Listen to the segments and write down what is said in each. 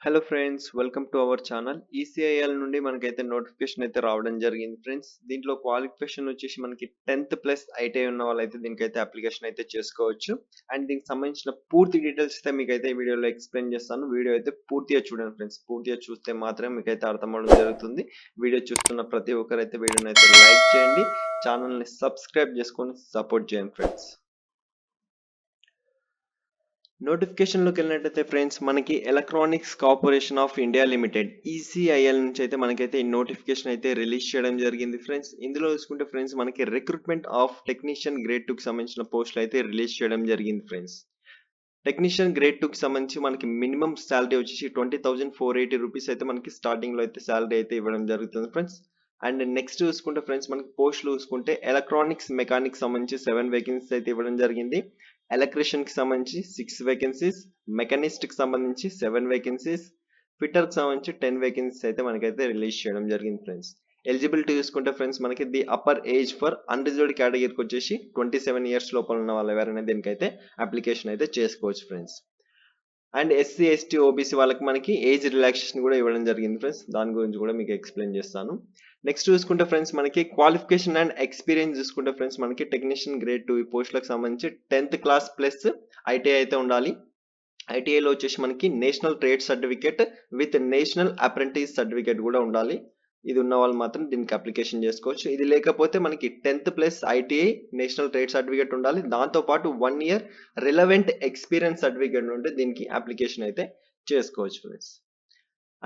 Hello friends, welcome to our channel. ECIL నుండి మనకైతే notification అయితే రావడం జరిగింది ఫ్రెండ్స్. దీంట్లో క్వాలిఫికేషన్ వచ్చేసి మనకి 10th ప్లస్ ఐటీఐ ఉన్న వాళ్ళైతే దీనికైతే అప్లికేషన్ అయితే చేసుకోవచ్చు. అండ్ దీనికి సంబంధించిన పూర్తి డీటెయిల్స్ అయితే మీకైతే ఈ వీడియోలో ఎక్స్ప్లెయిన్ చేస్తాను. వీడియో అయితే పూర్తిగా చూడండి ఫ్రెండ్స్. పూర్తిగా చూస్తే మాత్రమే మీకైతే అర్థమవడం జరుగుతుంది. వీడియో చూస్తున్న ప్రతి ఒక్కరైతే వీడియోని అయితే లైక్ చేయండి, ఛానల్ని సబ్స్క్రైబ్ చేసుకొని సపోర్ట్ చేయండి ఫ్రెండ్స్. నోటిఫికేషన్లోకి వెళ్ళినట్టయితే ఫ్రెండ్స్, మనకి electronics corporation of India limited ECIL నుంచి అయితే మనకైతే ఈ నోటిఫికేషన్ అయితే రిలీజ్ చేయడం జరిగింది ఫ్రెండ్స్. ఇందులో చూసుకుంటే ఫ్రెండ్స్, మనకి రిక్రూట్మెంట్ ఆఫ్ టెక్నీషియన్ గ్రేడ్ 2కి సంబంధించిన పోస్టులు అయితే రిలీజ్ చేయడం జరిగింది ఫ్రెండ్స్. టెక్నీషియన్ గ్రేడ్ 2కి సంబంధించి మనకి మినిమం శాలరీ వచ్చేసి 20,480 రూపీస్ అయితే మనకి స్టార్టింగ్లో అయితే శాలరీ అయితే ఇవ్వడం జరుగుతుంది ఫ్రెండ్స్. అండ్ నెక్స్ట్ చూసుకుంటే ఫ్రెండ్స్, మనకి పోస్టులు చూసుకుంటే ఎలక్ట్రానిక్స్ మెకానిక్ సంబంధించి 7 వేకెన్సీస్ అయితే ఇవ్వడం జరిగింది. ఎలక్ట్రీషియన్కి సంబంధించి 6 వేకెన్సీస్, మెకానిస్ట్కి సంబంధించి 7 వేకెన్సీస్, ఫిట్టర్కి సంబంధించి 10 వేకెన్సీస్ అయితే మనకైతే రిలీజ్ చేయడం జరిగింది ఫ్రెండ్స్. ఎలిజిబిలిటీ చూసుకుంటే ఫ్రెండ్స్, మనకి the upper age for unreserved కేటగిరీకి వచ్చేసి 27 ఇయర్స్ లోపల ఉన్న వాళ్ళు ఎవరైనా దీనికైతే అప్లికేషన్ అయితే చేసుకోవచ్చు friends. And SC ST OBC వాళ్ళకి మనకి ఏజ్ రిలాక్సేషన్ కూడా ఇవ్వడం జరిగింది ఫ్రెండ్స్. దాని గురించి కూడా మీకు ఎక్స్ప్లెయిన్ చేస్తాను. నెక్స్ట్ చూసుకుంటే ఫ్రెండ్స్, మనకి క్వాలిఫికేషన్ అండ్ ఎక్స్పీరియన్స్ చూసుకుంటే ఫ్రెండ్స్, మనకి టెక్నీషియన్ గ్రేడ్ 2 ఈ పోస్టులకు సంబంధించి 10th క్లాస్ ప్లస్ ఐటీఐ అయితే ఉండాలి. ఐటీఐలో వచ్చేసి మనకి national trade certificate with national apprentice certificate కూడా ఉండాలి. ఇది ఉన్న వాళ్ళు మాత్రం దీనికి అప్లికేషన్ చేసుకోవచ్చు. ఇది లేకపోతే మనకి 10th plus ITI national trade certificate ఉండాలి. దాంతోపాటు 1 year రిలవెంట్ ఎక్స్పీరియన్స్ సర్టిఫికేట్ ఉంటే దీనికి అప్లికేషన్ అయితే చేసుకోవచ్చు ఫ్రెండ్స్.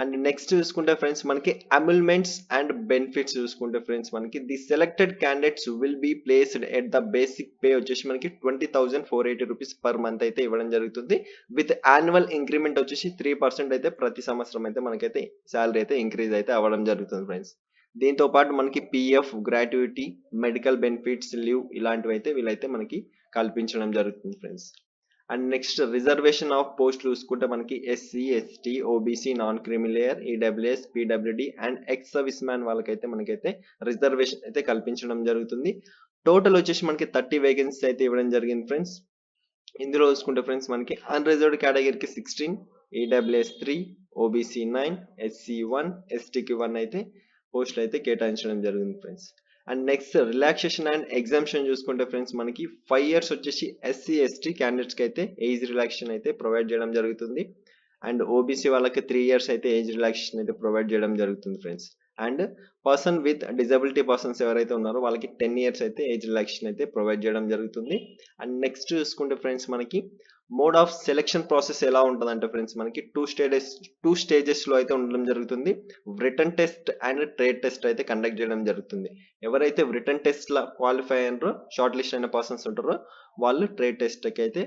అండ్ నెక్స్ట్ చూసుకుంటే ఫ్రెండ్స్, మనకి అమ్యూల్మెంట్స్ అండ్ బెనిఫిట్స్ చూసుకుంటే ఫ్రెండ్స్, మనకి the selected candidates will be placed at the basic pay వచ్చేసి మనకి 20,480 రూపీస్ పర్ మంత్ అయితే ఇవ్వడం జరుగుతుంది. విత్ యాన్యువల్ ఇంక్రిమెంట్ వచ్చేసి 3% అయితే ప్రతి సంవత్సరం అయితే మనకైతే శాలరీ అయితే ఇంక్రీజ్ అయితే అవ్వడం జరుగుతుంది ఫ్రెండ్స్. దీంతో పాటు మనకి PF, gratuity, medical benefits, leave ఇలాంటివి అయితే వీళ్ళైతే మనకి కల్పించడం జరుగుతుంది friends. And next reservation of post చూసుకుంటే మనకి SC, ST, OBC, non creamy layer, EWS, PWD and ex service man వాళ్ళకైతే మనకైతే రిజర్వేషన్ అయితే కల్పించడం జరుగుతుంది. టోటల్ వచ్చేసి మనకి 30 వేకెన్సీస్ అయితే ఇవ్వడం జరిగింది ఫ్రెండ్స్. ఇందులో చూసుకుంటే ఫ్రెండ్స్, మనకి అన్రిజర్వ్డ్ కేటగిరీకి 16, ఈడబ్ల్యూఎస్ 3, ఓబీసీ 9, ఎస్సీ 1, ఎస్టీకి 1 అయితే పోస్టులు అయితే కేటాయించడం జరిగింది friends. And next relaxation and exemption చూసుకుంటే ఫ్రెండ్స్, మనకి 5 years వచ్చేసి ఎస్సీ ఎస్టీ క్యాండిడేట్స్కి అయితే ఏజ్ రిలాక్సేషన్ అయితే ప్రొవైడ్ చేయడం జరుగుతుంది. అండ్ ఓబీసీ వాళ్ళకి 3 years అయితే ఏజ్ రిలాక్సేషన్ అయితే ప్రొవైడ్ చేయడం జరుగుతుంది friends. And person with disability persons ఎవరైతే ఉన్నారో వాళ్ళకి 10 years అయితే ఏజ్ రిలాక్సేషన్ అయితే ప్రొవైడ్ చేయడం జరుగుతుంది. అండ్ నెక్స్ట్ చూసుకుంటే ఫ్రెండ్స్, మనకి మోడ్ ఆఫ్ సెలెక్షన్ ప్రాసెస్ ఎలా ఉంటుందంటే ఫ్రెండ్స్, మనకి 2 స్టేజెస్లో అయితే ఉండడం జరుగుతుంది. Return test and trade test అయితే కండక్ట్ చేయడం జరుగుతుంది. ఎవరైతే రిటర్న్ టెస్ట్లో క్వాలిఫై అయినారో, షార్ట్ లిస్ట్ అయిన పర్సన్స్ ఉంటారో వాళ్ళు ట్రేడ్ టెస్ట్కి అయితే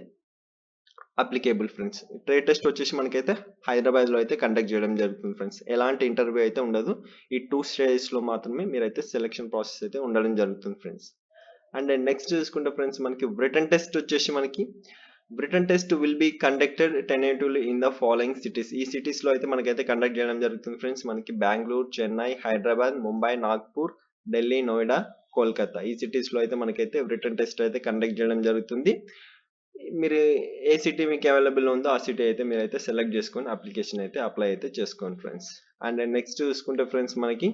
అప్లికేబుల్ ఫ్రెండ్స్. ట్రేడ్ టెస్ట్ వచ్చేసి మనకైతే హైదరాబాద్లో అయితే కండక్ట్ చేయడం జరుగుతుంది ఫ్రెండ్స్. ఎలాంటి ఇంటర్వ్యూ అయితే ఉండదు. ఈ 2 స్టేజెస్లో మాత్రమే మీరైతే సెలెక్షన్ ప్రాసెస్ అయితే ఉండడం జరుగుతుంది ఫ్రెండ్స్. అండ్ నెక్స్ట్ చూసుకుంటే ఫ్రెండ్స్, మనకి రిటర్న్ టెస్ట్ వచ్చేసి మనకి return test will be conducted tentatively in the following cities. ఈ సిటీస్లో అయితే మనకైతే కండక్ట్ చేయడం జరుగుతుంది ఫ్రెండ్స్. మనకి బెంగళూరు, చెన్నై, హైదరాబాద్, ముంబై, నాగ్పూర్, ఢిల్లీ, నోయిడా, కోల్కతా ఈ సిటీస్లో అయితే మనకైతే రిటర్న్ టెస్ట్ అయితే కండక్ట్ చేయడం జరుగుతుంది. మీరు ఏ సిటీ మీకు అవైలబుల్ ఉందో ఆ సిటీ అయితే మీరైతే సెలెక్ట్ చేసుకొని అప్లికేషన్ అయితే అప్లై అయితే చేసుకోండి ఫ్రెండ్స్. అండ్ నెక్స్ట్ చూసుకుంటే ఫ్రెండ్స్, మనకి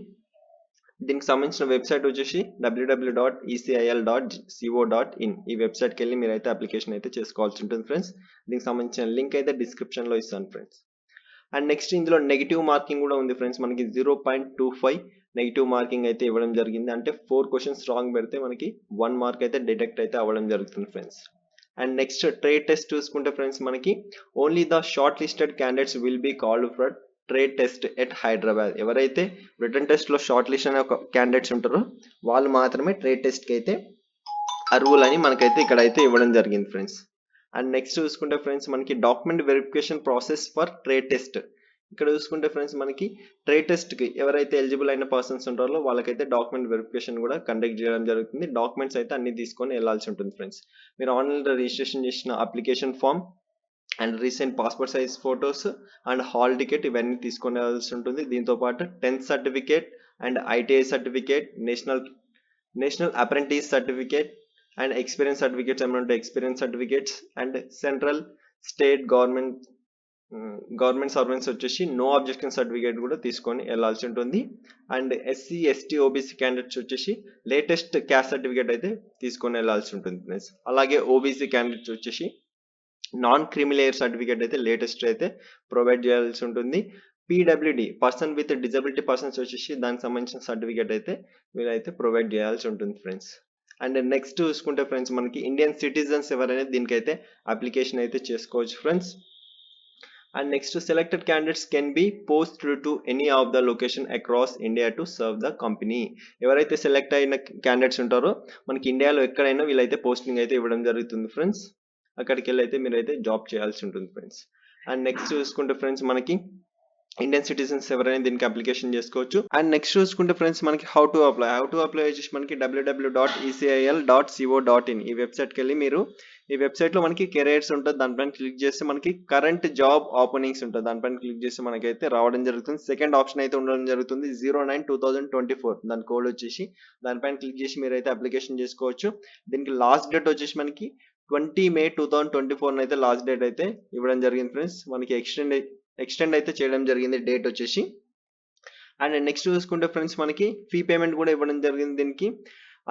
దీనికి సంబంధించిన వెబ్సైట్ వచ్చేసి www.ecil.co.in. ఈ వెబ్సైట్కి వెళ్ళి మీరైతే అప్లికేషన్ అయితే చేసుకోవాల్సి ఉంటుంది ఫ్రెండ్స్. దీనికి సంబంధించిన లింక్ అయితే డిస్క్రిప్షన్లో ఇస్తాను ఫ్రెండ్స్. అండ్ నెక్స్ట్ ఇందులో నెగిటివ్ మార్కింగ్ కూడా ఉంది ఫ్రెండ్స్. మనకి 0.25 నెగిటివ్ మార్కింగ్ అయితే ఇవ్వడం జరిగింది. అంటే 4 క్వశ్చన్స్ రాంగ్ పెడితే మనకి 1 మార్క్ అయితే డిడక్ట్ అయితే అవ్వడం జరుగుతుంది friends. And next trade test చూసుకుంటే ఫ్రెండ్స్, మనకి only the short listed candidates will be called for trade test at Hyderabad. ఎవరైతే రిటర్న్ టెస్ట్లో షార్ట్ లిస్ట్ అనే ఒక క్యాండిడేట్స్ ఉంటారో వాళ్ళు మాత్రమే ట్రేడ్ టెస్ట్కి అయితే అర్హులని మనకైతే ఇక్కడైతే ఇవ్వడం జరిగింది ఫ్రెండ్స్. అండ్ నెక్స్ట్ చూసుకుంటే ఫ్రెండ్స్, మనకి document verification process for trade test. ఇక్కడ చూసుకుంటే ఫ్రెండ్స్, మనకి ట్రేడ్ టెస్ట్కి ఎవరైతే ఎలిజిబుల్ అయిన పర్సన్స్ ఉంటారో వాళ్ళకైతే డాక్యుమెంట్ వెరిఫికేషన్ కూడా కండక్ట్ చేయడం జరుగుతుంది. డాక్యుమెంట్స్ అయితే అన్ని తీసుకొని వెళ్ళాల్సి ఉంటుంది ఫ్రెండ్స్. మీరు ఆన్లైన్లో రిజిస్ట్రేషన్ చేసిన application form and recent passport size photos and hall ticket ఇవన్నీ తీసుకొని వెళ్ళాల్సి ఉంటుంది. దీంతోపాటు 10th certificate and ITI certificate, national apprentice certificate and experience certificates ఏమైనా ఉంటే experience certificates and central, state government government servants వచ్చేసి నో అబ్జెక్షన్ సర్టిఫికేట్ కూడా తీసుకొని వెళ్ళాల్సి ఉంటుంది. And SC ST OBC candidates వచ్చేసి లేటెస్ట్ క్యాస్ట్ సర్టిఫికేట్ అయితే తీసుకొని వెళ్ళాల్సి ఉంటుంది ఫ్రెండ్స్. అలాగే ఓబీసీ క్యాండిడేట్స్ వచ్చేసి నాన్ క్రిమిలేయర్ సర్టిఫికేట్ అయితే లేటెస్ట్ అయితే ప్రొవైడ్ చేయాల్సి ఉంటుంది. PWD person with disability persons వచ్చేసి దానికి సంబంధించిన సర్టిఫికేట్ అయితే వీళ్ళైతే ప్రొవైడ్ చేయాల్సి ఉంటుంది ఫ్రెండ్స్. అండ్ నెక్స్ట్ చూసుకుంటే ఫ్రెండ్స్ మనకి ఇండియన్ సిటిజన్స్ ఎవరైనా దీనికైతే అప్లికేషన్ అయితే చేసుకోవచ్చు friends. And next selected candidates can be posted to any of the location across India to serve the company. ఎవరైతే సెలెక్ట్ అయిన క్యాండిడేట్స్ ఉంటారో మనకి ఇండియాలో ఎక్కడైనా వీళ్ళైతే పోస్టింగ్ అయితే ఇవ్వడం జరుగుతుంది ఫ్రెండ్స్. అక్కడికి వెళ్ళి అయితే మీరైతే జాబ్ చేయాల్సి ఉంటుంది ఫ్రెండ్స్. అండ్ నెక్స్ట్ చూసుకుంటే ఫ్రెండ్స్ మనకి ఇండియన్ సిటిజన్స్ ఎవరైనా దీనికి అప్లికేషన్ చేసుకోవచ్చు. అండ్ నెక్స్ట్ చూసుకుంటే ఫ్రెండ్స్ మనకి హౌ టు అప్లై వచ్చేసి మనకి www.ecil.co.in ఈ వెబ్సైట్కి వెళ్ళి మీరు ఈ వెబ్సైట్లో మనకి కెరియర్స్ ఉంటుంది, దానిపైన క్లిక్ చేస్తే మనకి కరెంట్ జాబ్ ఓపెనింగ్స్ ఉంటుంది, దానిపైన క్లిక్ చేస్తే మనకైతే రావడం జరుగుతుంది. సెకండ్ ఆప్షన్ అయితే ఉండడం జరుగుతుంది 09/2024 దాని కోడ్ వచ్చేసి దానిపైన క్లిక్ చేసి మీరైతే అప్లికేషన్ చేసుకోవచ్చు. దీనికి లాస్ట్ డేట్ వచ్చేసి మనకి 20 May 2024 అయితే లాస్ట్ డేట్ అయితే ఇవ్వడం జరిగింది ఫ్రెండ్స్. మనకి ఎక్స్టెండ్ అయితే చేయడం జరిగింది డేట్ వచ్చేసి. అండ్ నెక్స్ట్ చూసుకుంటే ఫ్రెండ్స్ మనకి ఫీ పేమెంట్ కూడా ఇవ్వడం జరిగింది. దీనికి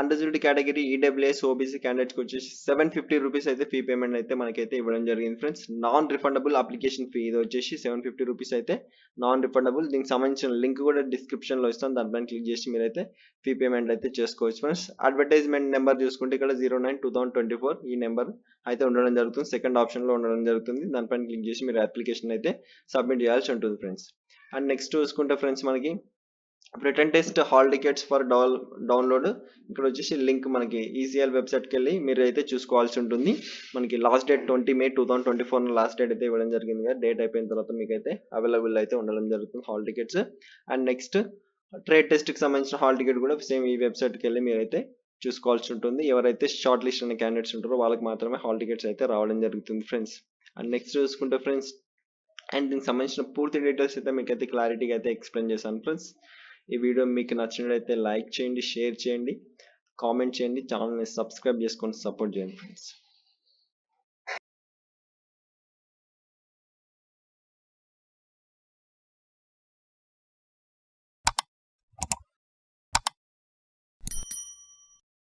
అన్రిజర్వ్డ్ కేటగిరీ ఈడబ్ల్యూఎస్ ఓబీసీ క్యాండిడేట్కి వచ్చేసి 750 రూపీస్ అయితే ఫీ పేమెంట్ అయితే మనకైతే ఇవ్వడం జరిగింది friends. Non refundable application fee ఇది వచ్చేసి 750 రూపీస్ అయితే నాన్ రిఫండబుల్. దీనికి సంబంధించిన లింక్ కూడా డిస్క్రిప్షన్లో ఇస్తాను, దానిపైన క్లిక్ చేసి మీరైతే ఫీ పేమెంట్ అయితే చేసుకోవచ్చు ఫ్రెండ్స్. అడ్వర్టైజ్మెంట్ నెంబర్ చూసుకుంటే ఇక్కడ 09/2024 ఈ నెంబర్ అయితే ఉండడం జరుగుతుంది, సెకండ్ ఆప్షన్లో ఉండడం జరుగుతుంది. దానిపైన క్లిక్ చేసి మీరు అప్లికేషన్ అయితే సబ్మిట్ చేయాల్సి ఉంటుంది ఫ్రెండ్స్. అండ్ నెక్స్ట్ చూసుకుంటే ఫ్రెండ్స్ మనకి return test hall tickets for download ఇక్కడ వచ్చేసి లింక్ మనకి ఈసీఎల్ వెబ్సైట్కి వెళ్ళి మీరు అయితే చూసుకోవాల్సి ఉంటుంది. మనకి last date 20 May 2024 last date అయితే ఇవ్వడం జరిగింది కదా, డేట్ అయిపోయిన తర్వాత మీకు అయితే అవైలబుల్ అయితే ఉండడం జరుగుతుంది hall tickets. And next trade టెస్ట్కి సంబంధించిన హాల్ టికెట్ కూడా సేమ్ ఈ వెబ్సైట్కి వెళ్ళి మీరైతే చూసుకోవాల్సి ఉంటుంది. ఎవరైతే షార్ట్ లిస్ట్ అయిన క్యాండిడేట్స్ ఉంటారో వాళ్ళకి మాత్రమే హాల్ టికెట్స్ అయితే రావడం జరుగుతుంది ఫ్రెండ్స్. అండ్ నెక్స్ట్ చూసుకుంటే ఫ్రెండ్స్ అండ్ దీనికి సంబంధించిన పూర్తి డీటెయిల్స్ అయితే మీకు అయితే క్లారిటీగా అయితే ఎక్స్ప్లెయిన్ చేశాను ఫ్రెండ్స్. ఈ వీడియో మీకు నచ్చినట్లయితే లైక్ చేయండి, షేర్ చేయండి, కామెంట్ చేయండి, ఛానల్ని సబ్స్క్రైబ్ చేసుకొని సపోర్ట్ చేయండి ఫ్రెండ్స్.